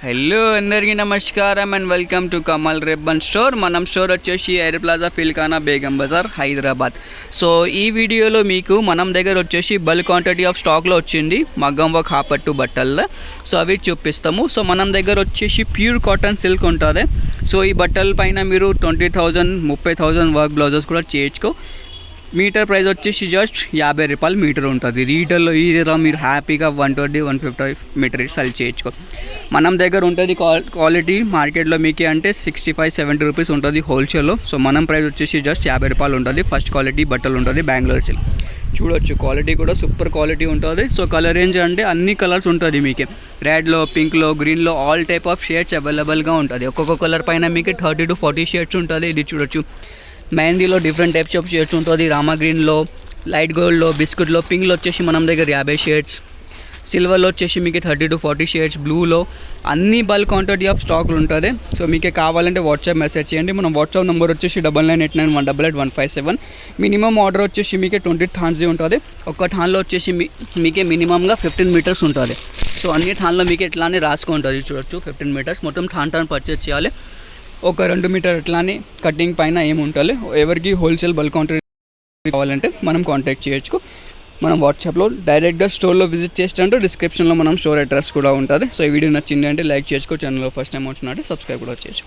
Hello అందరికీ నమస్కారం and welcome to Kamal ribbon store. మనం స్టోర్ వచ్చేసి air plaza Filkhana Begum Bazar Hyderabad. So ఈ వీడియోలో మీకు మనం దగ్గర వచ్చేసి బల్క్ క్వాంటిటీ ఆఫ్ స్టాక్లో వచ్చింది మగ్గం వర్క్ హాపట్టు బట్టల్లో. సో అవి చూపిస్తాము. సో మనం దగ్గర వచ్చేసి ప్యూర్ కాటన్ సిల్క్ ఉంటుంది. సో ఈ బట్టల పైన మీరు 20,000 30,000 వర్క్ బ్లౌజెస్ కూడా చేయించుకో. మీటర్ ప్రైస్ వచ్చేసి జస్ట్ 50 రూపాయలు మీటర్ ఉంటుంది. రీటైల్లో ఈజీగా మీరు హ్యాపీగా 120-150 మీటర్ సెల్ చేయొచ్చు. మనం దగ్గర ఉంటుంది క్వాలిటీ మార్కెట్లో మీకు అంటే 65-70 రూపీస్ ఉంటుంది హోల్సేల్లో. సో మనం ప్రైస్ వచ్చేసి జస్ట్ 50 రూపాయలు ఉంటుంది. ఫస్ట్ క్వాలిటీ బట్టలు ఉంటుంది బెంగళూరు సిల్క్. చూడొచ్చు క్వాలిటీ కూడా సూపర్ క్వాలిటీ ఉంటుంది. సో కలర్ రేంజ్ అంటే అన్ని కలర్స్ ఉంటుంది మీకు. రెడ్లో, పింక్లో, గ్రీన్లో ఆల్ టైప్ ఆఫ్ షేడ్స్ అవైలబుల్గా ఉంటుంది. ఒక్కొక్క కలర్ పైన మీకు 30-40 షేడ్స్ ఉంటుంది. ఇది చూడొచ్చు. మెహందీలో డిఫరెంట్ టైప్స్ ఆఫ్ షేడ్స్ ఉంటుంది. రామా గ్రీన్లో, లైట్ గోల్డ్లో, బిస్కెట్లో, పింక్లో వచ్చేసి మనం దగ్గర 50 షేడ్స్, సిల్వర్లో వచ్చేసి మీకు 30-40 షేడ్స్, బ్లూలో అన్ని బల్క్ క్వాంటిటీ ఆఫ్ స్టాక్లు ఉంటుంది. సో మీకే కావాలంటే వాట్సాప్ మెసేజ్ చేయండి. మన వాట్సాప్ నెంబర్ వచ్చేసి 9989188157. మినిమం ఆర్డర్ వచ్చేసి మీకే 20 థాన్స్ ఉంటుంది. ఒక థాన్లో వచ్చేసి మీకే మినిమంగా 15 మీటర్స్ ఉంటుంది. సో అన్ని థాన్లో మీకు ఎట్లానే రాసుకుంటుంది. చూడొచ్చు 15 మీటర్స్ మొత్తం థాన్ పర్చేస్ చేయాలి. ఒక 2 మీటర్ అట్లానే కటింగ్ పైన ఏముంటుంది. ఎవరికి హోల్సేల్ బల్క్ క్వాంటిటీ కావాలంటే మనం కాంటాక్ట్ చేయొచ్చు. మనం వాట్సాప్లో డైరెక్ట్గా స్టోర్లో విజిట్ చేస్తుంటే డిస్క్రిప్షన్లో మనం స్టోర్ అడ్రస్ కూడా ఉంటుంది. సో ఈ వీడియో నచ్చింది అంటే లైక్ చేసుకో. ఛానల్లో ఫస్ట్ టైం వచ్చినట్టు సబ్స్క్రైబ్ కూడా చేయొచ్చు.